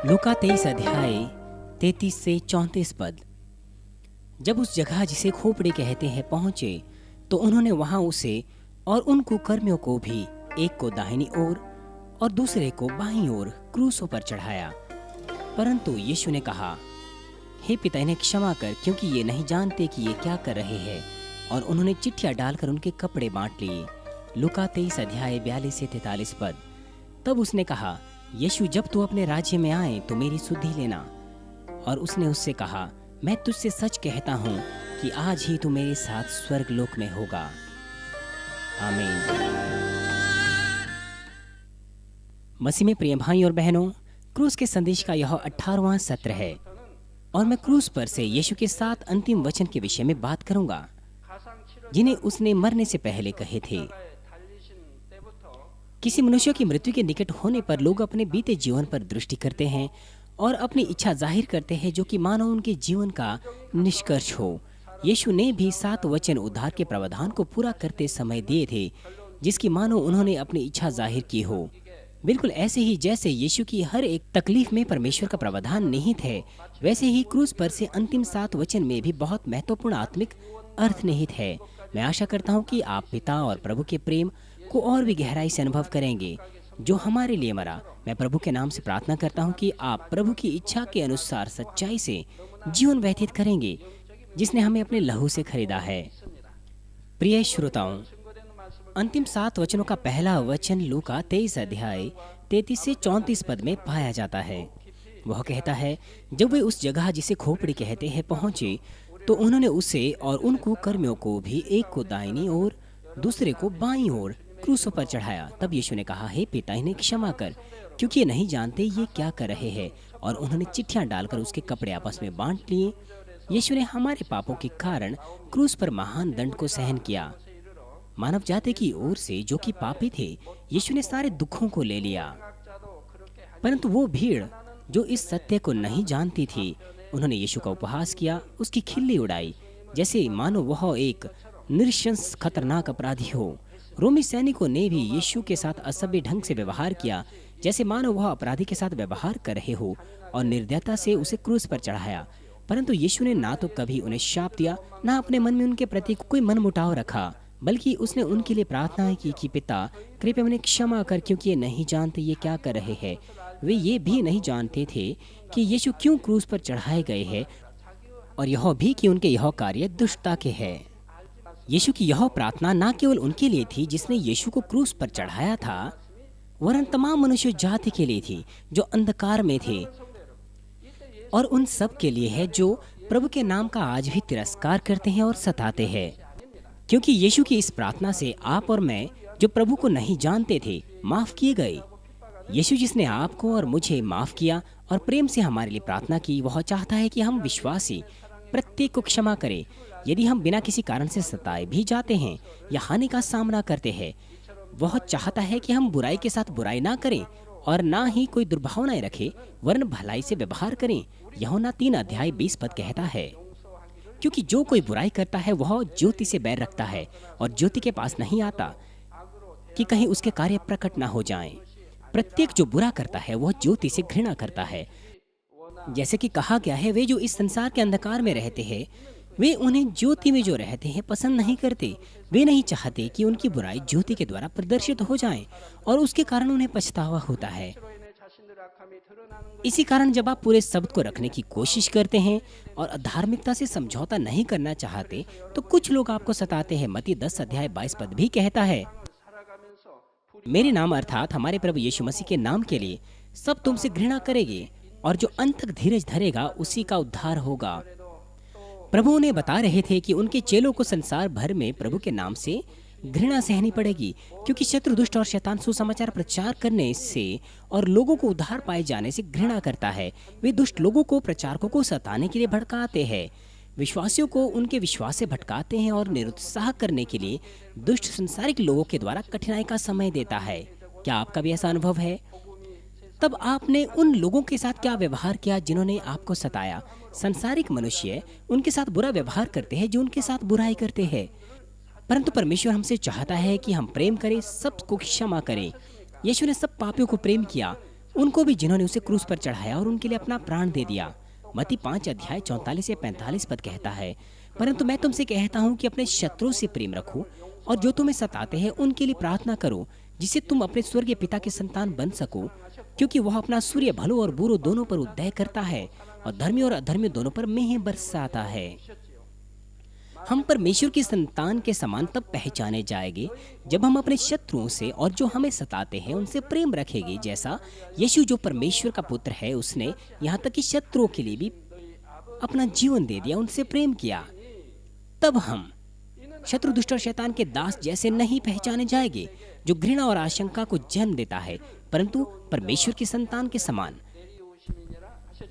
लूका 23 अध्याय 33 से 34 पद। जब उस जगह जिसे खोपड़ी कहते हैं पहुंचे तो उन्होंने वहां उसे और उन कुकर्मियों को भी, एक को दाहिनी ओर और दूसरे को बाईं ओर क्रूसों पर चढ़ाया। परंतु यीशु ने कहा, हे पिता, इन्हें क्षमा कर, क्योंकि ये नहीं जानते कि ये क्या कर रहे हैं। और उन्होंने चिट्ठियां डालकर उनके कपड़े बांट लिए। लूका 23 अध्याय 42 से 43 पद। तब उसने कहा, यीशु, जब तू अपने राज्य में आए तो मेरी सुधि लेना। और उसने उससे कहा, मैं तुझसे सच कहता हूँ कि आज ही तू मेरे साथ स्वर्ग लोक में होगा। आमीन। मसीह में प्रिय भाई और बहनों, क्रूस के संदेश का यह 18वां सत्र है और मैं क्रूस पर से यीशु के 7 अंतिम वचन के विषय में बात करूंगा, जिन्हें उसने मरने से पहले कहे थे। किसी मनुष्य की मृत्यु के निकट होने पर लोग अपने बीते जीवन पर दृष्टि करते हैं और अपनी इच्छा जाहिर करते हैं, जो कि मानो उनके जीवन का निष्कर्ष हो। यीशु ने भी 7 वचन उद्धार के प्रावधान को पूरा करते समय दिए थे, जिसकी मानो उन्होंने अपनी इच्छा जाहिर की हो। बिल्कुल ऐसे ही जैसे यीशु की हर एक तकलीफ में परमेश्वर का प्रावधान निहित है, वैसे ही क्रूस पर से अंतिम 7 वचन में भी बहुत महत्वपूर्ण आत्मिक अर्थ निहित है। मैं आशा करता हूँ कि आप पिता और प्रभु के प्रेम को और भी गहराई से अनुभव करेंगे, जो हमारे लिए मरा। मैं प्रभु के नाम से प्रार्थना करता हूँ कि आप प्रभु की इच्छा के अनुसार सच्चाई से जीवन व्यतीत करेंगे, जिसने हमें अपने लहू से खरीदा है। प्रिय श्रोताओं, अंतिम 7 वचनों का पहला वचन लूका 23 अध्याय 33 से 34 पद में पाया जाता है। वह कहता है, जब वे उस जगह जिसे खोपड़ी कहते हैं पहुंचे तो उन्होंने उसे और उन कुकर्मियों को भी, एक को दाहिनी ओर दूसरे को बाईं ओर क्रूसों पर चढ़ाया। तब यीशु ने कहा, हे पिता, इन्हें क्षमा कर, क्योंकि ये नहीं जानते ये क्या कर रहे हैं। और उन्होंने चिट्ठियां डालकर उसके कपड़े आपस में बांट लिए। यीशु ने हमारे पापों के कारण क्रूस पर महान दंड को सहन किया। मानव जाति की ओर से, जो कि पापी थे, यीशु ने सारे दुखों को ले लिया। परंतु वो भीड़ जो इस सत्य को नहीं जानती थी, उन्होंने यीशु का उपहास किया, उसकी खिल्ली उड़ाई, जैसे मानो वह एक नृशंस खतरनाक अपराधी हो। रोमी सैनिकों ने भी यीशु के साथ असभ्य ढंग से व्यवहार किया, जैसे मानो वह अपराधी के साथ व्यवहार कर रहे हो, और निर्दयता से उसे क्रूस पर चढ़ाया। परंतु यीशु ने ना तो कभी उन्हें शाप दिया, ना अपने मन में उनके प्रति कोई मनमुटाव रखा, बल्कि उसने उनके लिए प्रार्थना की कि पिता, कृपया उन्हें क्षमा कर, क्योंकि ये नहीं जानते ये क्या कर रहे हैं। वे ये भी नहीं जानते थे कि यीशु क्यों क्रूस पर चढ़ाए गए हैं, और यह भी कि उनके यह कार्य दुष्टता के हैं। यीशु की यह प्रार्थना न केवल उनके लिए थी जिसने यीशु को क्रूस पर चढ़ाया था, वरन तमाम मनुष्य जाति के लिए थी जो अंधकार में थे, और उन सब के लिए है जो प्रभु के नाम का आज भी तिरस्कार करते हैं और सताते हैं। क्योंकि यीशु की इस प्रार्थना से आप और मैं, जो प्रभु को नहीं जानते थे, माफ किए गए। यीशु जिसने आपको और मुझे माफ किया और प्रेम से हमारे लिए प्रार्थना की, वह चाहता है कि हम विश्वासी प्रत्येक को क्षमा करें। यदि हम बिना किसी कारण से सताए भी जाते हैं या हानि का सामना करते हैं, वह चाहता है कि हम बुराई के साथ बुराई ना करें और ना ही कोई दुर्भावनाएं रखें, वरन भलाई से व्यवहार करें। यूहन्ना 3 अध्याय 20 पद कहता है, क्योंकि जो कोई बुराई करता है वह ज्योति से बैर रखता है और ज्योति के पास नहीं आता, कि कहीं उसके कार्य प्रकट ना हो जाएं। प्रत्येक जो बुरा करता है वह ज्योति से घृणा करता है। जैसे कि कहा गया है, वे जो इस संसार के अंधकार में रहते हैं, वे उन्हें ज्योति में जो रहते हैं पसंद नहीं करते। वे नहीं चाहते कि उनकी बुराई ज्योति के द्वारा प्रदर्शित हो जाए, और उसके कारण उन्हें पछतावा होता है। इसी कारण जब आप पूरे शब्द को रखने की कोशिश करते हैं और अधार्मिकता से समझौता नहीं करना चाहते, तो कुछ लोग आपको सताते हैं। मत्ती 10 अध्याय 22 पद भी कहता है, मेरे नाम अर्थात हमारे प्रभु यीशु मसीह के नाम के लिए सब तुमसे घृणा करेंगे, और जो अंत तक धीरज धरेगा उसी का उद्धार होगा। प्रभु उन्हें बता रहे थे कि उनके चेलों को संसार भर में प्रभु के नाम से घृणा सहनी पड़ेगी, क्योंकि शत्रु, दुष्ट और शैतान सुसमाचार प्रचार करने से और लोगों को उद्धार पाए जाने से घृणा करता है। वे दुष्ट लोगों को, प्रचारकों को सताने के लिए भड़काते हैं, विश्वासियों को उनके विश्वास से भटकाते हैं और निरुत्साह करने के लिए दुष्ट संसारिक लोगों के द्वारा कठिनाई का समय देता है। क्या आपका भी ऐसा अनुभव है? तब आपने उन लोगों के साथ क्या व्यवहार किया जिन्होंने आपको सताया? संसारिक मनुष्य उनके साथ बुरा व्यवहार करते हैं जो उनके साथ बुराई करते हैं, परंतु परमेश्वर हमसे चाहता है कि हम प्रेम करें, सबको क्षमा करें। यीशु ने सब पापियों को प्रेम किया, उनको भी जिन्होंने उसे क्रूस पर चढ़ाया और उनके लिए अपना प्राण दे दिया। मत्ती 5 अध्याय 44 से 45 पद कहता है, परंतु मैं तुमसे कहता हूँ कि अपने शत्रुओं से प्रेम रखो और जो तुम्हें सताते हैं उनके लिए प्रार्थना करो, जिससे तुम अपने स्वर्गीय पिता के संतान बन सको, क्योंकि वह अपना सूर्य भलों और बुरों दोनों पर उदय करता है और धर्मी और अधर्मी दोनों पर मेंह बरसाता है। हम परमेश्वर की संतान के समान तब पहचाने जाएंगे जब हम अपने शत्रुओं से और जो हमें सताते हैं उनसे प्रेम रखेंगे, जैसा यीशु जो परमेश्वर का पुत्र है उसने यहाँ तक कि शत्रुओं के लिए भी अपना जीवन दे दिया, उनसे प्रेम किया। तब हम शत्रु, दुष्ट और शैतान के दास जैसे नहीं पहचाने जाएंगे जो घृणा और आशंका को जन्म देता है, परंतु परमेश्वर की संतान के समान।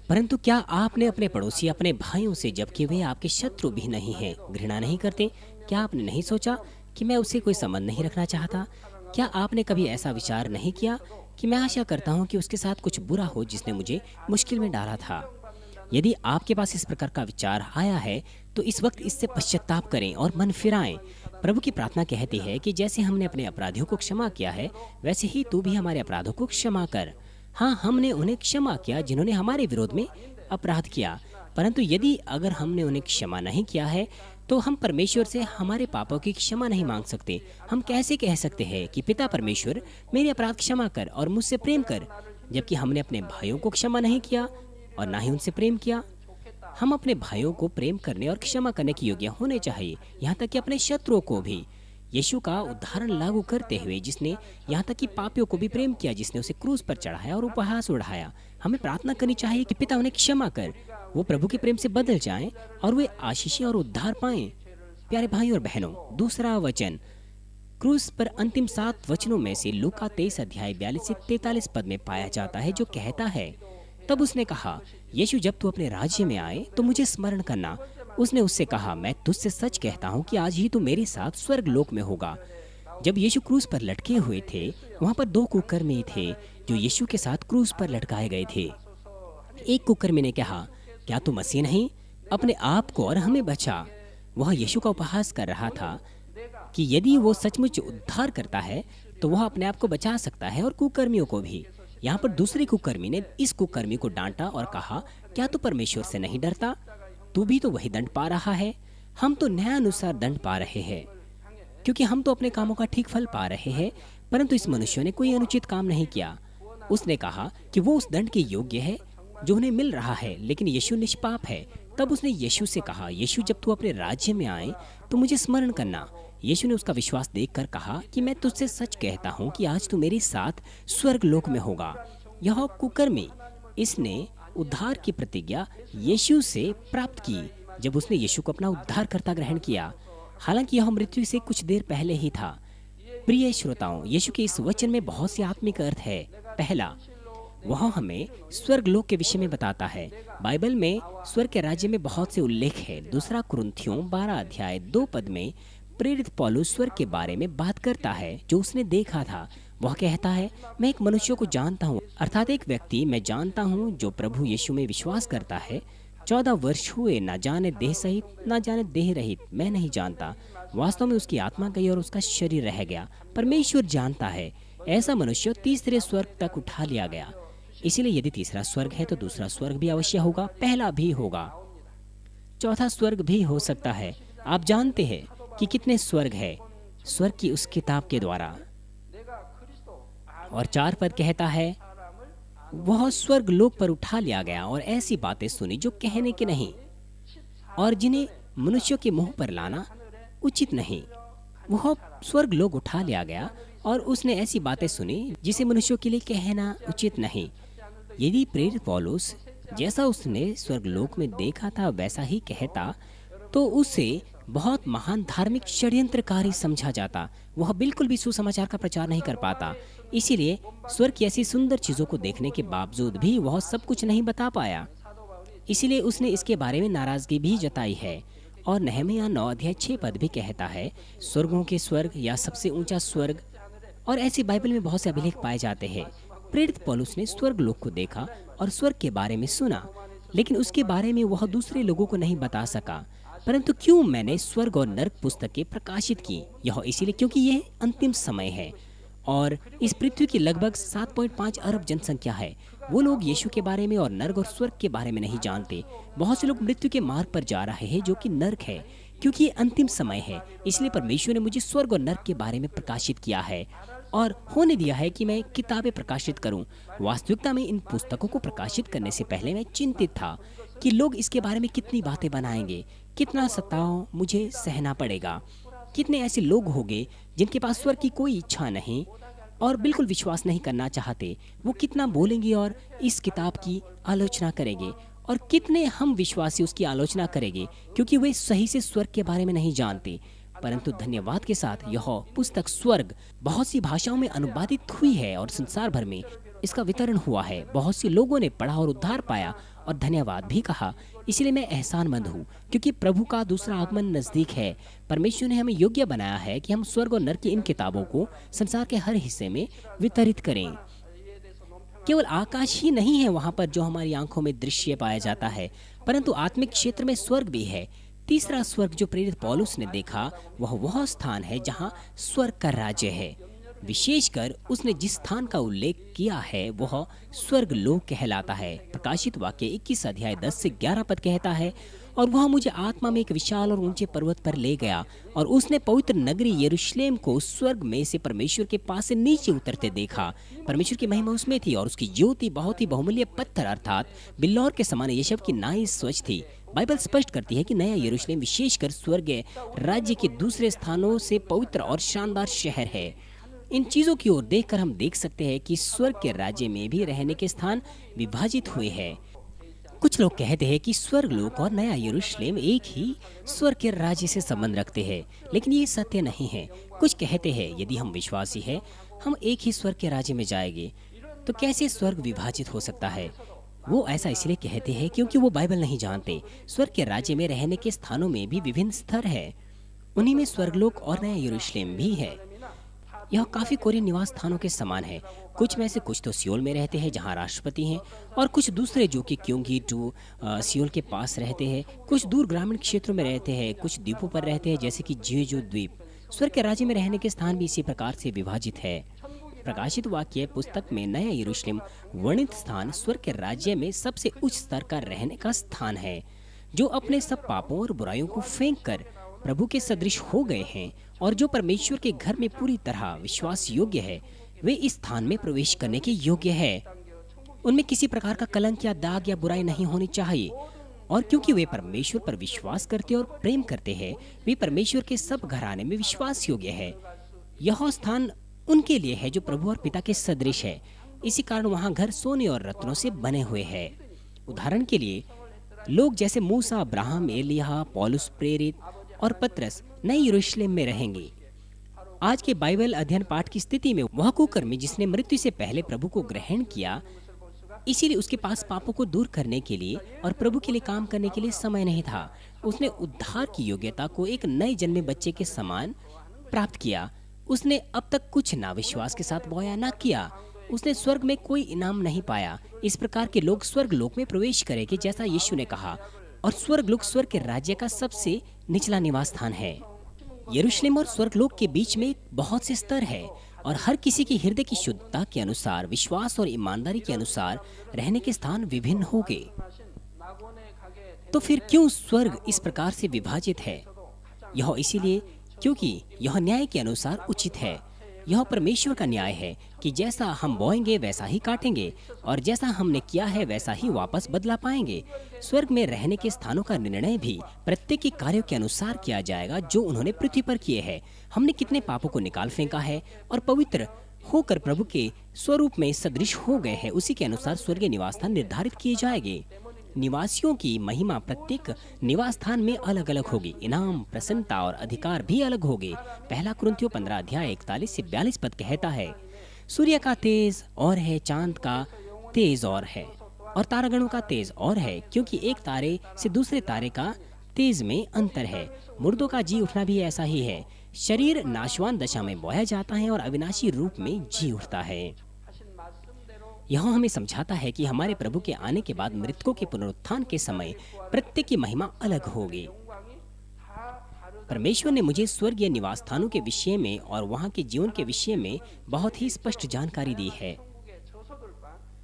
परंतु क्या आपने अपने पड़ोसी, अपने भाइयों से, जबकि वे आपके शत्रु भी नहीं हैं, घृणा नहीं करते? क्या आपने नहीं सोचा कि मैं उससे कोई संबंध नहीं रखना चाहता? क्या आपने कभी ऐसा विचार नहीं किया कि मैं आशा करता हूँ कि उसके साथ कुछ बुरा हो जिसने मुझे मुश्किल में डाला था? यदि आपके पास इस प्रकार का विचार आया है तो इस वक्त इससे पश्चाताप करें और मन फिराएं। प्रभु की प्रार्थना कहती है कि जैसे हमने अपने अपराधियों को क्षमा किया है, वैसे ही तू भी हमारे अपराधों को क्षमा कर। हाँ, हमने उन्हें क्षमा किया जिन्होंने हमारे विरोध में अपराध किया, परंतु यदि अगर हमने उन्हें क्षमा नहीं किया है तो हम परमेश्वर से हमारे पापों की क्षमा नहीं मांग सकते। हम कैसे कह सकते हैं कि पिता परमेश्वर, मेरे अपराध क्षमा कर और मुझसे प्रेम कर, जबकि हमने अपने भाइयों को क्षमा नहीं किया और ना ही उनसे प्रेम किया? हम अपने भाइयों को प्रेम करने और क्षमा करने के योग्य होने चाहिए, यहाँ तक कि अपने शत्रुओं को भी। यीशु का उदाहरण लागू करते हुए, जिसने यहाँ तक कि पापियों को भी प्रेम किया, जिसने उसे क्रूस पर चढ़ाया और उपहास उड़ाया, हमें प्रार्थना करनी चाहिए कि पिता उन्हें क्षमा कर, वो प्रभु के प्रेम से बदल जाएं और वे आशीष और उद्धार पाएं। प्यारे भाई और बहनों, दूसरा वचन क्रूस पर अंतिम 7 वचनों में से लूका 23 अध्याय 42 से 43 पद में पाया जाता है, जो कहता है, तब उसने कहा, यीशु जब तू अपने राज्य में आए तो मुझे स्मरण करना। उसने उससे कहा, मैं तुझसे सच कहता हूँ कि आज ही तू मेरे साथ स्वर्ग लोक में होगा। जब यीशु क्रूस पर लटके हुए थे, वहाँ पर 2 कुकर्मी थे जो यीशु के साथ क्रूस पर लटकाए गए थे। एक कुकर्मी ने कहा, क्या तू मसीह नहीं? अपने आप को और हमें बचा। वह यीशु का उपहास कर रहा था कि यदि वो सचमुच उद्धार करता है तो वह अपने आप को बचा सकता है और कुकर्मियों को भी। यहाँ पर दूसरे कुकर्मी ने इस कुकर्मी को डांटा और कहा, क्या तू परमेश्वर से नहीं डरता? तू भी तो वही दंड पा रहा है। हम तो न्यायानुसार दंड पा रहे हैं, क्योंकि हम तो अपने कामों का ठीक फल पा रहे हैं, परंतु इस मनुष्य ने कोई अनुचित काम नहीं किया। उसने कहा कि वो उस दंड के योग्य है जो उन्हें मिल रहा है, लेकिन यीशु निष्पाप है। तब उसने यीशु से कहा, यीशु जब तू अपने राज्य में आए तो मुझे स्मरण करना। यीशु ने उसका विश्वास देखकर कहा कि मैं तुझसे सच कहता हूँ कि आज तू मेरे साथ स्वर्ग लोक में होगा। यह कुकर्मी, इसने उद्धार की प्रतिज्ञा यीशु से प्राप्त की जब उसने यीशु को अपना उद्धारकर्ता ग्रहण किया, हालांकि यह मृत्यु से कुछ देर पहले ही था। प्रिय श्रोताओं, यीशु के इस वचन में बहुत से आत्मिक अर्थ है। पहला, वह हमें स्वर्ग लोक के विषय में बताता है। बाइबल में स्वर्ग के राज्य में बहुत से उल्लेख है। दूसरा कुरिन्थियों 12 अध्याय 2 पद में प्रेरित पौलुस स्वर्ग के बारे में बात करता है जो उसने देखा था। वह कहता है, मैं एक मनुष्य को जानता हूँ, अर्थात एक व्यक्ति मैं जानता हूँ जो प्रभु यीशु में विश्वास करता है। 14 वर्ष हुए, न जाने देह सहित न जाने देह रहित, मैं नहीं जानता। वास्तव में उसकी आत्मा गई और उसका शरीर रह गया। परमेश्वर जानता है। ऐसा मनुष्य तीसरे स्वर्ग तक उठा लिया गया। इसीलिए यदि तीसरा स्वर्ग है तो दूसरा स्वर्ग भी अवश्य होगा, पहला भी होगा, चौथा स्वर्ग भी हो सकता है। आप जानते हैं कि कितने स्वर्ग है स्वर्ग की उस किताब के द्वारा। और 4 पद कहता है, वह स्वर्ग लोक पर उठा लिया गया और ऐसी बातें सुनी जो कहने के नहीं और जिन्हें मनुष्यों के मुंह पर लाना उचित नहीं। वह स्वर्ग लोक उठा लिया गया और उसने ऐसी बातें सुनी जिसे मनुष्यों के लिए कहना उचित नहीं। यदि प्रेरित पौलुस जैसा उसने स्वर्ग लोक में देखा था वैसा ही कहता तो उसे बहुत महान धार्मिक षड्यंत्रकारी समझा जाता। वह बिल्कुल भी सुसमाचार का प्रचार नहीं कर पाता। इसीलिए स्वर्ग की ऐसी सुंदर चीजों को देखने के बावजूद भी वह सब कुछ नहीं बता पाया। इसीलिए उसने इसके बारे में नाराजगी भी जताई है। और नहमीया 9 अध्याय 6 पद भी कहता है, स्वर्गों के स्वर्ग या सबसे ऊंचा स्वर्ग। और ऐसी बाइबल में बहुत से अभिलेख पाए जाते हैं। प्रेरित पौलुस ने स्वर्ग लोक को देखा और स्वर्ग के बारे में सुना, लेकिन उसके बारे में वह दूसरे लोगों को नहीं बता सका। परंतु क्यों मैंने स्वर्ग और नरक पुस्तकें प्रकाशित की? यह इसीलिए क्योंकि यह अंतिम समय है और इस पृथ्वी की लगभग 7.5 अरब जनसंख्या है। वो लोग यीशु के बारे में और नर्क और स्वर्ग के बारे में नहीं जानते। बहुत से लोग मृत्यु के मार्ग पर जा रहे हैं, जो कि नर्क है, क्योंकि ये अंतिम समय है। इसलिए परमेश्वर ने मुझे स्वर्ग और नर्क के बारे में प्रकाशित किया है और होने दिया है कि मैं किताबें प्रकाशित करूं। वास्तविकता में इन पुस्तकों को प्रकाशित करने से पहले मैं चिंतित था कि लोग इसके बारे में कितनी बातें बनाएंगे, कितना सताव मुझे सहना पड़ेगा, कितने ऐसे लोग होंगे जिनके पास स्वर्ग की कोई इच्छा नहीं और बिल्कुल विश्वास नहीं करना चाहते। वो कितना बोलेंगे और इस किताब की आलोचना करेंगे, और कितने हम विश्वासी उसकी आलोचना करेंगे, क्योंकि वे सही से स्वर्ग के बारे में नहीं जानते। परंतु धन्यवाद के साथ यह पुस्तक स्वर्ग बहुत सी भाषाओं में अनुवादित हुई है और संसार भर में इसका वितरण हुआ है। बहुत से लोगों ने पढ़ा और उद्धार पाया और धन्यवाद भी कहा। इसलिए मैं एहसानमंद हूँ, क्योंकि प्रभु का दूसरा आगमन नजदीक है। परमेश्वर ने हमें योग्य बनाया है कि हम स्वर्ग और नरक की इन किताबों को संसार के हर हिस्से में वितरित करें। केवल आकाश ही नहीं है वहाँ पर जो हमारी आंखों में दृश्य पाया जाता है, परंतु आत्मिक क्षेत्र में स्वर्ग भी है। तीसरा स्वर्ग जो प्रेरित पौलुस ने देखा, वह स्थान है जहाँ स्वर्ग का राज्य है। विशेषकर उसने जिस स्थान का उल्लेख किया है वह स्वर्ग लोक कहलाता है। प्रकाशित वाक्य 21 अध्याय 10 से 11 पद कहता है, और वह मुझे आत्मा में एक विशाल और ऊंचे पर्वत पर ले गया, और उसने पवित्र नगरी यरूशलेम को स्वर्ग में से परमेश्वर के पास से नीचे उतरते देखा। परमेश्वर की महिमा उसमें थी, और उसकी ज्योति बहुत ही बहुमूल्य पत्थर अर्थात बिल्लौर के समान यशब की नाई स्वच्छ थी। बाइबल स्पष्ट करती है कि नया यरूशलेम विशेषकर स्वर्गीय राज्य के दूसरे स्थानों से पवित्र और शानदार शहर है। इन चीजों की ओर देखकर हम देख सकते हैं कि स्वर्ग के राज्य में भी रहने के स्थान विभाजित हुए हैं। कुछ लोग कहते हैं कि स्वर्ग लोक और नया यरूशलेम एक ही स्वर्ग के राज्य से संबंध रखते हैं, लेकिन ये सत्य नहीं है। कुछ कहते हैं यदि हम विश्वासी हैं, हम एक ही स्वर्ग के राज्य में जाएंगे। तो कैसे स्वर्ग विभाजित हो सकता है? वो ऐसा इसलिए कहते हैं क्योंकि वो बाइबल नहीं जानते। स्वर्ग के राज्य में रहने के स्थानों में भी विभिन्न स्तर है। उन्हीं में स्वर्गलोक और नया यरूशलेम भी है। यह काफी कोरियन निवास स्थानों के समान है। कुछ में से कुछ तो सियोल में रहते हैं जहां राष्ट्रपति हैं, और कुछ दूसरे जो कि क्योंगी टू सियोल के पास रहते हैं। कुछ दूर ग्रामीण क्षेत्रों में रहते हैं, कुछ द्वीपों पर रहते हैं जैसे कि जेजू द्वीप। स्वर्ग के राज्य में रहने के स्थान भी इसी प्रकार से विभाजित है। प्रकाशित वाक्य पुस्तक में नया यरूशलेम वर्णित स्थान स्वर्ग के राज्य में सबसे उच्च स्तर का रहने का स्थान है, जो अपने सब पापों और बुराइयों को फेंक कर प्रभु के सदृश हो गए हैं और जो परमेश्वर के घर में पूरी तरह विश्वास योग्य है। वे इस स्थान में प्रवेश करने के योग्य है। उनमें किसी प्रकार का कलंक या दाग या बुराई नहीं होनी चाहिए, और क्योंकि वे परमेश्वर पर विश्वास करते और प्रेम करते हैं, वे परमेश्वर के सब घराने में विश्वास योग्य है। यह स्थान उनके लिए है जो प्रभु और पिता के सदृश है। इसी कारण वहाँ घर सोने और रत्नों से बने हुए हैं। उदाहरण के लिए लोग जैसे मूसा, अब्राहम, एलिय्याह, पौलुस प्रेरित और पतरस नए यरूशलेम में रहेंगे। आज के बाइबल अध्ययन पाठ की स्थिति में वह कुकर्मी जिसने मृत्यु से पहले प्रभु को ग्रहण किया, इसीलिए उसके पास पापों को दूर करने के लिए और प्रभु के लिए काम करने के लिए समय नहीं था। उसने उद्धार की योग्यता को एक नए जन्मे बच्चे के समान प्राप्त किया। उसने अब तक कुछ ना विश्वास के साथ बोया ना किया। उसने स्वर्ग में कोई इनाम नहीं पाया। इस प्रकार के लोग स्वर्ग लोक में प्रवेश करेंगे जैसा यीशु ने कहा, और स्वर्ग लोक स्वर्ग के राज्य का सबसे निचला निवास स्थान है। यरूशलेम और स्वर्ग लोक के बीच में बहुत से स्तर है, और हर किसी की हृदय की शुद्धता के अनुसार, विश्वास और ईमानदारी के अनुसार रहने के स्थान विभिन्न होंगे। तो फिर क्यों स्वर्ग इस प्रकार से विभाजित है? यह इसीलिए क्योंकि यह न्याय के अनुसार उचित है। यह परमेश्वर का न्याय है कि जैसा हम बोएंगे वैसा ही काटेंगे, और जैसा हमने किया है वैसा ही वापस बदला पाएंगे। स्वर्ग में रहने के स्थानों का निर्णय भी प्रत्येक के कार्यों के अनुसार किया जाएगा जो उन्होंने पृथ्वी पर किए हैं। हमने कितने पापों को निकाल फेंका है और पवित्र होकर प्रभु के स्वरूप में सदृश हो गए हैं, उसी के अनुसार स्वर्गीय निवास स्थान निर्धारित किए जाएंगे। निवासियों की महिमा प्रत्येक निवास स्थान में अलग अलग होगी। इनाम, प्रसन्नता और अधिकार भी अलग होंगे। पहला कुरिन्थियों 15 अध्याय 41 से 42 पद कहता है, सूर्य का तेज और है, चांद का तेज और है, और तारागणों का तेज और है, क्योंकि एक तारे से दूसरे तारे का तेज में अंतर है। मुर्दों का जी उठना भी ऐसा ही है। शरीर नाशवान दशा में बोया जाता है और अविनाशी रूप में जी उठता है। यह हमें समझाता है कि हमारे प्रभु के आने के बाद मृतकों के पुनरुत्थान के समय प्रत्येक की महिमा अलग होगी। परमेश्वर ने मुझे स्वर्गीय निवास स्थानों के विषय में और वहाँ के जीवन के विषय में बहुत ही स्पष्ट जानकारी दी है।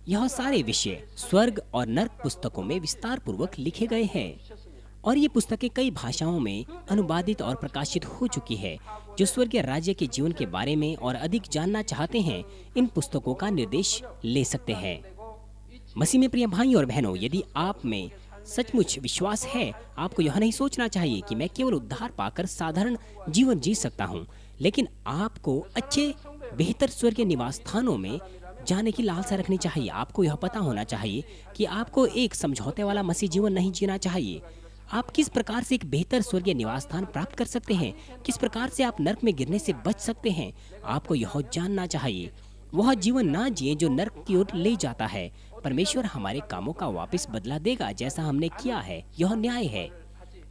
यह सारे विषय स्वर्ग और नर्क पुस्तकों में विस्तार पूर्वक लिखे गए हैं और ये पुस्तकें कई भाषाओं में अनुवादित और प्रकाशित हो चुकी है। जो स्वर्गीय राज्य के जीवन के बारे में और अधिक जानना चाहते हैं, इन पुस्तकों का निर्देश ले सकते हैं। मसीह में प्रिय भाई और बहनों, यदि आप में सचमुच विश्वास है, आपको यह नहीं सोचना चाहिए कि मैं केवल उद्धार पाकर साधारण जीवन जी सकता हूँ, लेकिन आपको अच्छे बेहतर स्वर्गीय निवास स्थानों में जाने की लालसा रखनी चाहिए। आपको यह पता होना चाहिए कि आपको एक समझौते वाला मसीह जीवन नहीं जीना चाहिए। आप किस प्रकार से एक बेहतर स्वर्गीय निवास स्थान प्राप्त कर सकते हैं, किस प्रकार से आप नर्क में गिरने से बच सकते हैं, आपको यह जानना चाहिए। वह जीवन ना जिए जो नर्क की ओर ले जाता है। परमेश्वर हमारे कामों का वापस बदला देगा जैसा हमने किया है, यह न्याय है।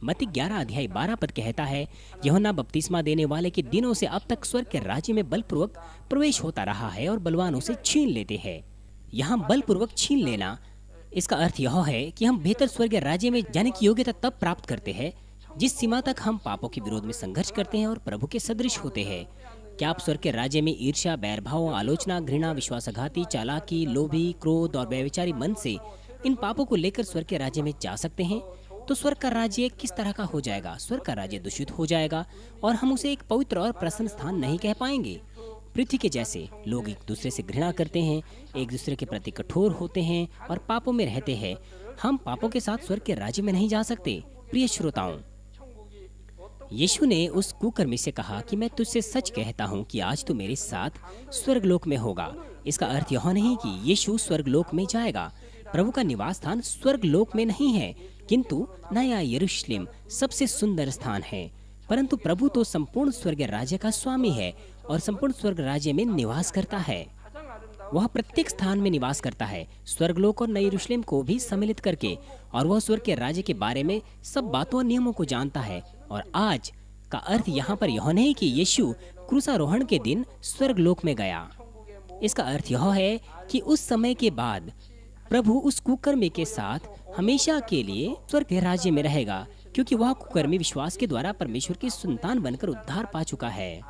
मत्ती 11 अध्याय 12 पद कहता है, यूहन्ना बपतिस्मा देने वाले के दिनों से अब तक स्वर्ग के राज्य में बलपूर्वक प्रवेश होता रहा है और बलवानों से छीन लेते हैं। यहाँ बलपूर्वक छीन लेना, इसका अर्थ यह है कि हम बेहतर स्वर्गीय राज्य में जाने की योग्यता तब प्राप्त करते हैं जिस सीमा तक हम पापों के विरोध में संघर्ष करते हैं और प्रभु के सदृश होते हैं। क्या आप स्वर्ग के राज्य में ईर्ष्या, बैरभाव, आलोचना, घृणा, विश्वासघाती, चालाकी, लोभी, क्रोध और व्यभिचारी मन से इन पापों को लेकर स्वर्ग के राज्य में जा सकते हैं? तो स्वर्ग का राज्य किस तरह का हो जाएगा? स्वर्ग का राज्य दूषित हो जाएगा और हम उसे एक पवित्र और प्रसन्न स्थान नहीं कह पाएंगे। पृथ्वी के जैसे लोग एक दूसरे से घृणा करते हैं, एक दूसरे के प्रति कठोर होते हैं और पापों में रहते हैं। हम पापों के साथ स्वर्ग के राज्य में नहीं जा सकते। प्रिय श्रोताओं, यीशु ने उस कुकर्मी से कहा कि मैं तुझसे सच कहता हूँ कि आज तू मेरे साथ स्वर्गलोक में होगा। इसका अर्थ यह नहीं कि यीशु स्वर्गलोक में जाएगा। प्रभु का निवास स्थान स्वर्गलोक में नहीं है, किंतु नया यरूशलेम सबसे सुंदर स्थान है। परंतु प्रभु तो संपूर्ण स्वर्ग राज्य का स्वामी है और संपूर्ण स्वर्ग राज्य में निवास करता है। वह प्रत्येक स्थान में निवास करता है, स्वर्गलोक और नई यरूशलेम को भी सम्मिलित करके, और वह स्वर्ग के राज्य के बारे में सब बातों और नियमों को जानता है। और आज का अर्थ यहाँ पर यह नहीं कि यीशु क्रूसारोहण के दिन स्वर्गलोक में गया। इसका अर्थ यह है कि उस समय के बाद प्रभु उस कुकर्मी के साथ हमेशा के लिए स्वर्ग के राज्य में रहेगा, क्योंकि वह कुकर्मी विश्वास के द्वारा परमेश्वर की संतान बनकर उद्धार पा चुका है।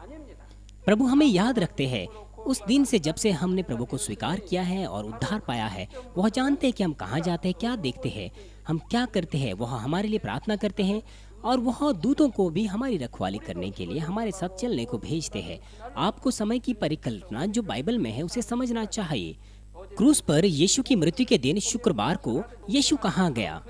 प्रभु हमें याद रखते हैं उस दिन से जब से हमने प्रभु को स्वीकार किया है और उद्धार पाया है। वह जानते हैं कि हम कहाँ जाते हैं, क्या देखते हैं, हम क्या करते हैं। वह हमारे लिए प्रार्थना करते हैं और वह दूतों को भी हमारी रखवाली करने के लिए हमारे साथ चलने को भेजते हैं। आपको समय की परिकल्पना जो बाइबल में है उसे समझना चाहिए। क्रूस पर यीशु की मृत्यु के दिन शुक्रवार को यीशु कहाँ गया?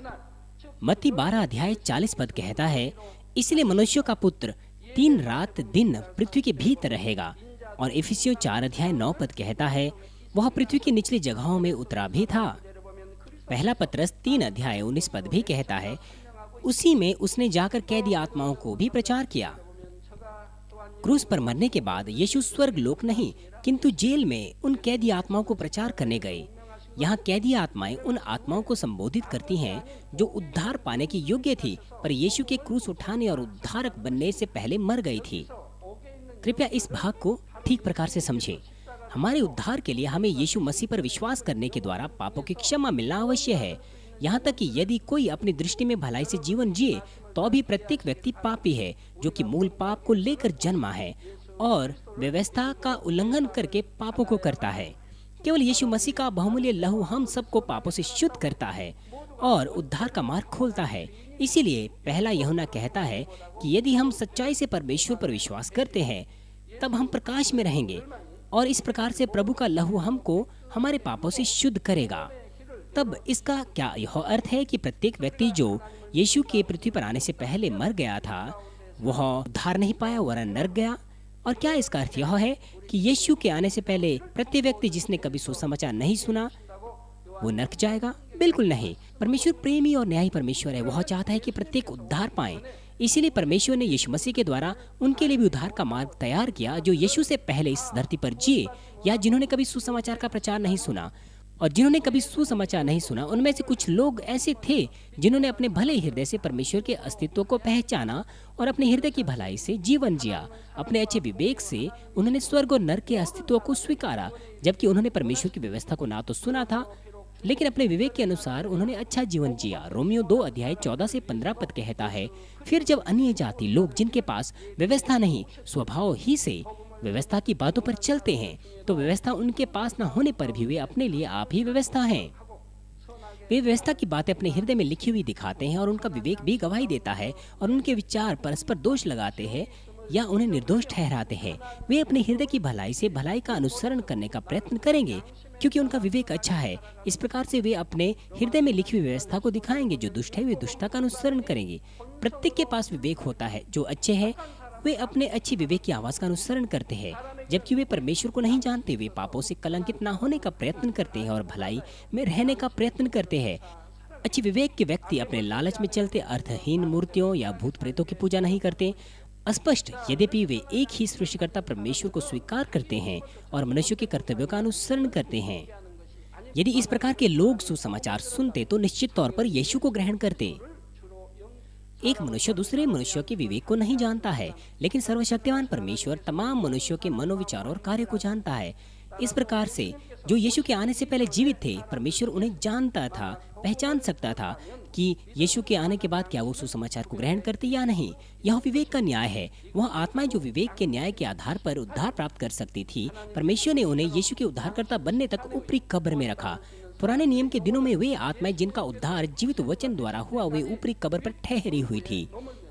मत्ती 12 अध्याय 40 पद कहता है, इसलिए मनुष्य का पुत्र 3 रात दिन पृथ्वी के भीतर रहेगा। और इफिसियों 4 अध्याय 9 पद कहता है, वह पृथ्वी की निचली जगहों में उतरा भी था। पहला पत्रस 3 अध्याय 19 पद भी कहता है, उसी में उसने जाकर कैदी आत्माओं को भी प्रचार किया। क्रूस पर मरने के बाद यीशु स्वर्ग लोक नहीं किंतु जेल में उन कैदी आत्माओं को प्रचार करने गए। यहाँ कैदी आत्माएं उन आत्माओं को संबोधित करती हैं जो उद्धार पाने की योग्य थी, पर यीशु के क्रूस उठाने और उद्धारक बनने से पहले मर गई थी। कृपया इस भाग को ठीक प्रकार से समझें। हमारे उद्धार के लिए हमें यीशु मसीह पर विश्वास करने के द्वारा पापों की क्षमा मिलना अवश्य है। यहाँ तक कि यदि कोई अपनी दृष्टि में भलाई से जीवन जिए तो भी प्रत्येक व्यक्ति पापी है, जो कि मूल पाप को लेकर जन्मा है और व्यवस्था का उल्लंघन करके पापों को करता है। केवल यीशु मसीह का बहुमूल्य लहू हम सबको पापों से शुद्ध करता है और उद्धार का मार्ग खोलता है। इसीलिए पहला यूहन्ना कहता है कि यदि हम सच्चाई से परमेश्वर पर विश्वास करते हैं तब हम प्रकाश में रहेंगे और इस प्रकार से प्रभु का लहू हमको हमारे पापों से शुद्ध करेगा। तब इसका क्या यह अर्थ है कि प्रत्येक व्यक्ति जो यीशु के पृथ्वी पर आने से पहले मर गया था वह उद्धार नहीं पाया वरन नरक गया? और क्या इसका अर्थ यह है कि यीशु के आने से पहले प्रत्येक व्यक्ति जिसने कभी सुसमाचार नहीं सुना वो नरक जाएगा? बिल्कुल नहीं। परमेश्वर प्रेमी और न्यायी परमेश्वर है। वह चाहता है कि प्रत्येक उद्धार पाए। इसीलिए परमेश्वर ने यीशु मसीह के द्वारा उनके लिए भी उद्धार का मार्ग तैयार किया जो यीशु से पहले इस धरती पर जिए या जिन्होंने कभी सुसमाचार का प्रचार नहीं सुना। और जिन्होंने कभी सुसमाचार नहीं सुना उनमें से कुछ लोग ऐसे थे जिन्होंने अपने भले हृदय से परमेश्वर के अस्तित्व को पहचाना और अपने हृदय की भलाई से जीवन जिया। अपने अच्छे विवेक से उन्होंने स्वर्ग और नरक के अस्तित्व को स्वीकारा, जबकि उन्होंने परमेश्वर की व्यवस्था को ना तो सुना था लेकिन अपने विवेक के अनुसार उन्होंने अच्छा जीवन जिया। रोमियो 2 अध्याय 14 से 15 पद कहता है, फिर जब अन्य जाति लोग जिनके पास व्यवस्था नहीं, स्वभाव ही से व्यवस्था की बातों पर चलते हैं, तो व्यवस्था उनके पास न होने पर भी वे अपने लिए आप ही व्यवस्था हैं। वे व्यवस्था की बातें अपने हृदय में लिखी हुई दिखाते हैं और उनका विवेक भी गवाही देता है और उनके विचार परस्पर दोष लगाते हैं या उन्हें निर्दोष ठहराते हैं। वे अपने हृदय की भलाई से भलाई का अनुसरण करने का प्रयत्न करेंगे क्योंकि उनका विवेक अच्छा है। इस प्रकार से वे अपने हृदय में लिखी हुई व्यवस्था को दिखाएंगे। जो दुष्ट है वे दुष्टता का अनुसरण करेंगे। प्रत्येक के पास विवेक होता है। जो अच्छे हैं वे अपने अच्छी विवेक की आवाज का अनुसरण करते हैं, जबकि वे परमेश्वर को नहीं जानते। वे पापों से कलंकित न होने का प्रयत्न करते हैं और भलाई में रहने का प्रयत्न करते हैं। अच्छी विवेक के व्यक्ति अपने लालच में चलते अर्थहीन मूर्तियों या भूत प्रेतों की पूजा नहीं करते। स्पष्ट यद्यपि वे एक ही सृष्टिकर्ता परमेश्वर को स्वीकार करते हैं और मनुष्य के कर्तव्यों का अनुसरण करते हैं। यदि इस प्रकार के लोग सुसमाचार सुनते तो निश्चित तौर पर यीशु को ग्रहण करते। एक मनुष्य दूसरे मनुष्य के विवेक को नहीं जानता है, लेकिन सर्वशक्तिमान परमेश्वर तमाम मनुष्यों के मनोविचारों और कार्य को जानता है। इस प्रकार से जो यीशु के आने से पहले जीवित थे, परमेश्वर उन्हें जानता था, पहचान सकता था कि यीशु के आने के बाद क्या वो सुसमाचार को ग्रहण करते या नहीं। यह विवेक का न्याय है। वह आत्माएं जो विवेक के न्याय के आधार पर उद्धार प्राप्त कर सकती थी, परमेश्वर ने उन्हें यीशु के उद्धारकर्ता बनने तक ऊपरी कब्र में रखा। पुराने नियम के दिनों में वे आत्माएं जिनका उद्धार जीवित वचन द्वारा हुआ, वे ऊपरी कब्र पर ठहरी हुई थी।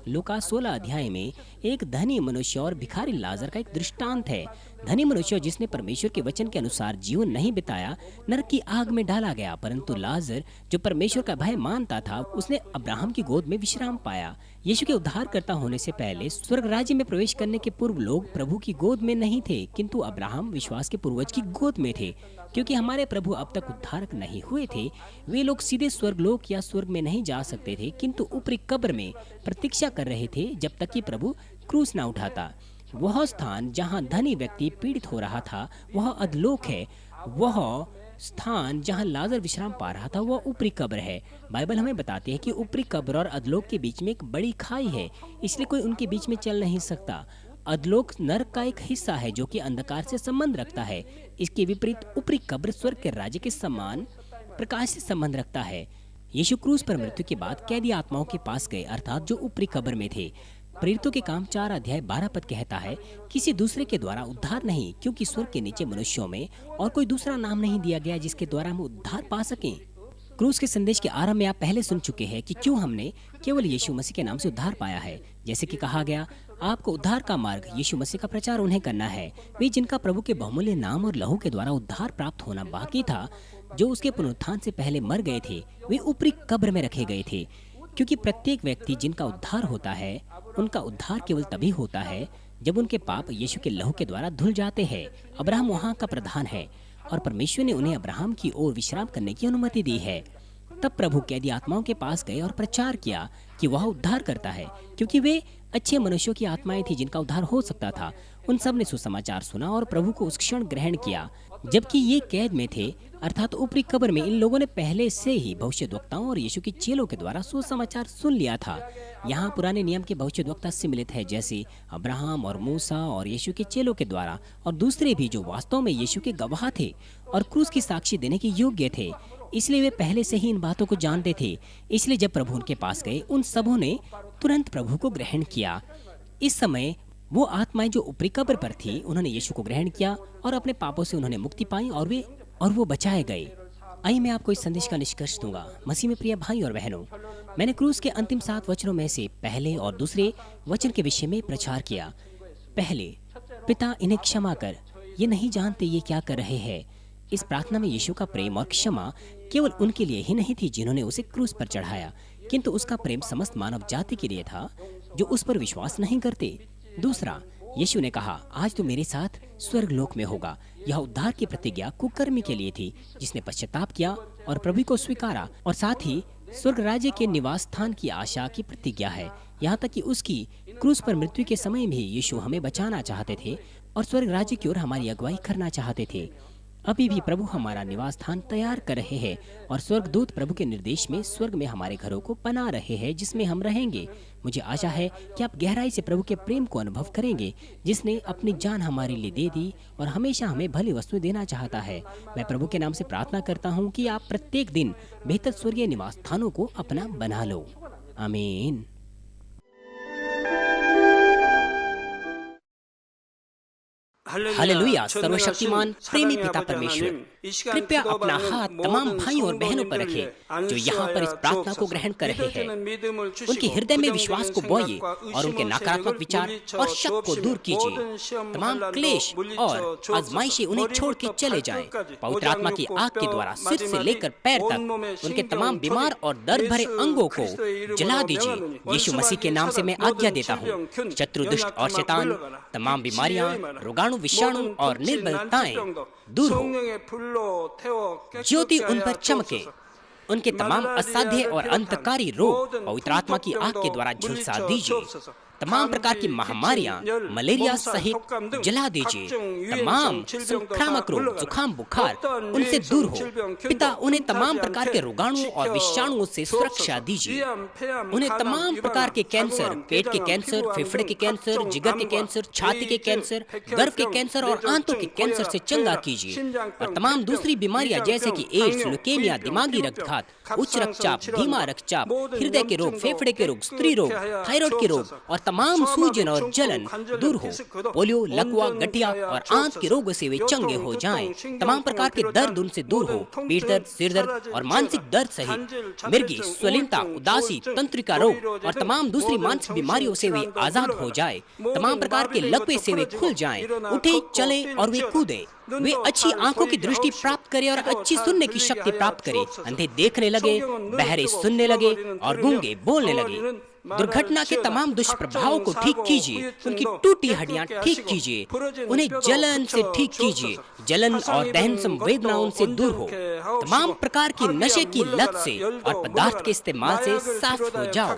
लूका 16 अध्याय में एक धनी मनुष्य और भिखारी लाजर का एक दृष्टांत है। धनी मनुष्य जिसने परमेश्वर के वचन के अनुसार जीवन नहीं बिताया, नरक की आग में डाला गया, परंतु लाजर जो परमेश्वर का भय मानता था, उसने अब्राहम की गोद में विश्राम पाया। यीशु के उद्धारकर्ता होने से पहले स्वर्ग राज्य में प्रवेश करने के पूर्व लोग प्रभु की गोद में नहीं थे, किंतु अब्राहम विश्वास के पूर्वज की गोद में थे। क्योंकि हमारे प्रभु अब तक उद्धारक नहीं हुए थे, वे लोग सीधे स्वर्गलोक या स्वर्ग में नहीं जा सकते थे, किंतु ऊपरी कब्र में प्रतीक्षा कर रहे थे जब तक कि प्रभु क्रूस न उठाता। वह स्थान जहां धनी व्यक्ति पीड़ित हो रहा था वह अधलोक है। वह स्थान जहां लाजर विश्राम पा रहा था वह ऊपरी कब्र है। बाइबल हमें बताती है कि ऊपरी कब्र और अधलोक के बीच में एक बड़ी खाई है, इसलिए कोई उनके बीच में चल नहीं सकता। अधलोक नरक का एक हिस्सा है जो कि अंधकार से संबंध रखता है। इसके विपरीत ऊपरी कब्र स्वर्ग के राज्य के समान प्रकाश से संबंध रखता है। यीशु क्रूस पर मृत्यु के बाद कैदी आत्माओं के पास गए, अर्थात जो ऊपरी कब्र में थे। प्रेरितों के काम 4 अध्याय 12 पद कहता है, किसी दूसरे के द्वारा उद्धार नहीं, क्योंकि स्वर्ग के नीचे मनुष्यों में और कोई दूसरा नाम नहीं दिया गया जिसके द्वारा हम उद्धार पा सकें। क्रूस के संदेश के आरंभ में आप पहले सुन चुके हैं कि क्यों हमने केवल यीशु मसीह के नाम से उद्धार पाया है। जैसे कि कहा गया, आपको उद्धार का मार्ग यीशु मसीह का प्रचार उन्हें करना है, वे जिनका प्रभु के बहुमूल्य नाम और लहू के द्वारा उद्धार प्राप्त होना बाकी था, जो उसके पुनरुत्थान से पहले मर गए थे, वे ऊपरी कब्र में रखे गए थे। क्योंकि प्रत्येक व्यक्ति जिनका उद्धार होता है, उनका उद्धार केवल तभी होता है जब उनके पाप यीशु के लहू के द्वारा धुल जाते हैं। अब्राहम वहाँ का प्रधान है और परमेश्वर ने उन्हें अब्राहम की ओर विश्राम करने की अनुमति दी है। तब प्रभु कैदी आत्माओं के पास गए और प्रचार किया कि वह उद्धार करता है, क्योंकि वे अच्छे मनुष्यों की आत्माएं थी जिनका उद्धार हो सकता था। उन सब ने सुसमाचार सुना और प्रभु को उस क्षण ग्रहण किया जबकि ये कैद में थे, अर्थात ऊपरी कब्र में। इन लोगों ने पहले से ही भविष्यद्वक्ताओं और यीशु के चेलों के द्वारा सुसमाचार सुन लिया था। यहाँ पुराने नियम के भविष्यद्वक्ता सम्मिलित है, जैसे अब्राहम और मूसा और यीशु के चेलों के द्वारा, और दूसरे भी जो वास्तव में यीशु के गवाह थे और क्रूस की साक्षी देने के योग्य थे। इसलिए वे पहले से ही इन बातों को जानते थे। इसलिए जब प्रभु उनके पास गए, उन सबों ने तुरंत प्रभु को ग्रहण किया। इस समय वो आत्माएं जो ऊपरी कब्र पर थी, उन्होंने यीशु को ग्रहण किया और अपने पापों से उन्होंने मुक्ति पाई और वो बचाए गए। आइए मैं आपको इस संदेश का निष्कर्ष दूंगा। मसीह में प्रिय भाई और बहनों, मैंने क्रूस के अंतिम 7 वचनों में से पहले और दूसरे वचन के विषय में प्रचार किया। पहले, पिता इन्हें क्षमा कर, ये नहीं जानते ये क्या कर रहे हैं। इस प्रार्थना में यीशु का प्रेम और क्षमा केवल उनके लिए ही नहीं थी जिन्होंने उसे क्रूस पर चढ़ाया, किंतु उसका प्रेम समस्त मानव जाति के लिए था जो उस पर विश्वास नहीं करते। दूसरा, यीशु ने कहा, आज तो मेरे साथ स्वर्ग लोक में होगा। यह उद्धार की प्रतिज्ञा कुकर्मी के लिए थी जिसने पश्चाताप किया और प्रभु को स्वीकारा, और साथ ही स्वर्ग राज्य के निवास स्थान की आशा की प्रतिज्ञा है। यहाँ तक कि उसकी क्रूस पर मृत्यु के समय भी यीशु हमें बचाना चाहते थे और स्वर्ग राज्य की ओर हमारी अगुवाई करना चाहते थे। अभी भी प्रभु हमारा निवास स्थान तैयार कर रहे हैं और स्वर्गदूत प्रभु के निर्देश में स्वर्ग में हमारे घरों को बना रहे हैं जिसमें हम रहेंगे। मुझे आशा है कि आप गहराई से प्रभु के प्रेम को अनुभव करेंगे जिसने अपनी जान हमारे लिए दे दी और हमेशा हमें भली वस्तु देना चाहता है। मैं प्रभु के नाम से प्रार्थना करता हूँ कि आप प्रत्येक दिन बेहतर स्वर्गीय निवास स्थानों को अपना बना लो। आमीन। हालेलुया। सर्वशक्तिमान प्रेमी पिता परमेश्वर, कृपया अपना हाथ तमाम भाइयों और बहनों पर रखें जो यहाँ पर इस प्रार्थना को ग्रहण कर रहे हैं। उनके हृदय में विश्वास को बोइए और उनके नकारात्मक विचार और शक को दूर कीजिए। तमाम क्लेश और आजमाइशें उन्हें छोड़ के चले जाएं। पवित्र आत्मा की आग के द्वारा सिर से लेकर पैर तक उनके तमाम बीमार और दर्द भरे अंगों को जला दीजिए। यीशु मसीह के नाम से मैं आज्ञा देता हूँ, शत्रु दुष्ट और शैतान, तमाम बीमारियां, रोगाणु, विषाणु और निर्बलताएं दूर हो। ज्योति उन पर चमके। उनके तमाम असाध्य और अंतकारी रोग पवित्र आत्मा की आग के द्वारा झुलसा दीजिए। तमाम प्रकार की महामारियां, मलेरिया सहित जला दीजिए। तमाम संक्रामक रोग, जुकाम, बुखार उनसे दूर हो। पिता, उन्हें तमाम प्रकार के रोगाणुओं और विषाणुओं से सुरक्षा दीजिए। उन्हें तमाम प्रकार के कैंसर, पेट के कैंसर, फेफड़े के कैंसर, जिगर के कैंसर, छाती के कैंसर, गर्भ के कैंसर और आंतों के कैंसर से चंगा कीजिए। और तमाम दूसरी बीमारियां जैसे कि एड्स, ल्यूकेमिया, दिमागी रक्तघात, उच्च रक्तचाप, धीमा रक्तचाप, हृदय के रोग, फेफड़े के रोग, स्त्री रोग, थायराइड के रोग और तमाम सूजन और जलन दूर हो। पोलियो, लकवा, गठिया और आंत के रोगों से वे चंगे हो जाएं। तमाम प्रकार के दर्द उनसे दूर हो। पीठ दर्द, सिर दर्द और मानसिक दर्द सहित मिर्गी, स्वलीनता, उदासी, तंत्रिका रोग और तमाम दूसरी मानसिक बीमारियों से वे आजाद हो जाए। तमाम प्रकार के लकवे से वे खुल जाएं, उठे, चले और वे कूदे। वे अच्छी आंखों की दृष्टि प्राप्त करें और अच्छी सुनने की शक्ति प्राप्त करें। अंधे देखने लगे, बहरे सुनने लगे और गूंगे बोलने लगे। दुर्घटना के तमाम दुष्प्रभावों को ठीक कीजिए। उनकी टूटी हड्डियां ठीक कीजिए। उन्हें जलन से ठीक कीजिए। जलन और दहन संवेदना उनसे दूर हो। तमाम प्रकार की नशे की लत से और पदार्थ के इस्तेमाल से साफ हो जाओ।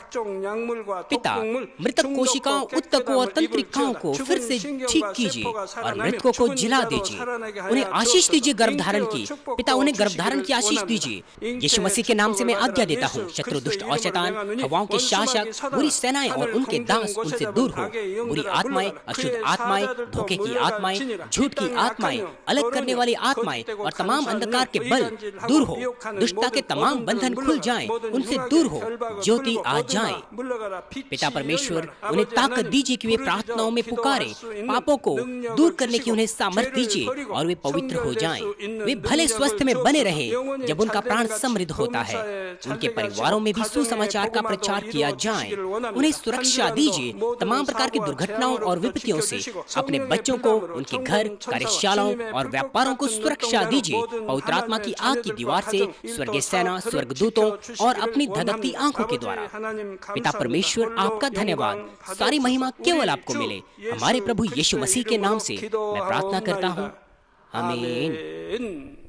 पिता, मृतक कोशिकाओं, उत्तकों और तंत्रिकाओं को फिर से ठीक कीजिए और मृतकों को जिला दीजिए। उन्हें आशीष दीजिए गर्भधारण की। पिता, उन्हें गर्भधारण की आशीष दीजिए। यीशु मसीह के नाम से मैं आज्ञा देता हूँ, शत्रु, दुष्ट और शैतान, हवाओं के शासक, बुरी सेनाएं और उनके दास उनसे दूर हो। बुरी आत्माएं, अशुद्ध आत्माएं, धोखे की आत्माएं, झूठ की आत्माएं, अलग करने वाली आत्माएं और तमाम अंधकार के बल दूर हो। दुष्टता के तमाम बंधन खुल जाएं, उनसे दूर हो। ज्योति आ जाए। पिता परमेश्वर, उन्हें ताकत दीजिए कि वे प्रार्थनाओं में पुकारें। पापों को दूर करने की उन्हें सामर्थ्य दीजिए और वे पवित्र हो जाएं। वे भले स्वस्थ में बने रहें जब उनका प्राण समृद्ध होता है। उनके परिवारों में भी सुसमाचार का प्रचार किया जाए। उन्हें सुरक्षा दीजिए तमाम प्रकार की दुर्घटनाओं और विपत्तियों से। अपने बच्चों को, उनके घर, कार्यशालाओं और व्यापारों को सुरक्षा दीजिए। पवित्र आत्मा की आग की दीवार से, स्वर्गीय सेना, स्वर्गदूतों और अपनी धधकती आंखों के द्वारा। पिता परमेश्वर, आपका धन्यवाद। सारी महिमा केवल आपको मिले। हमारे प्रभु यीशु मसीह के नाम से मैं प्रार्थना करता हूँ। आमीन।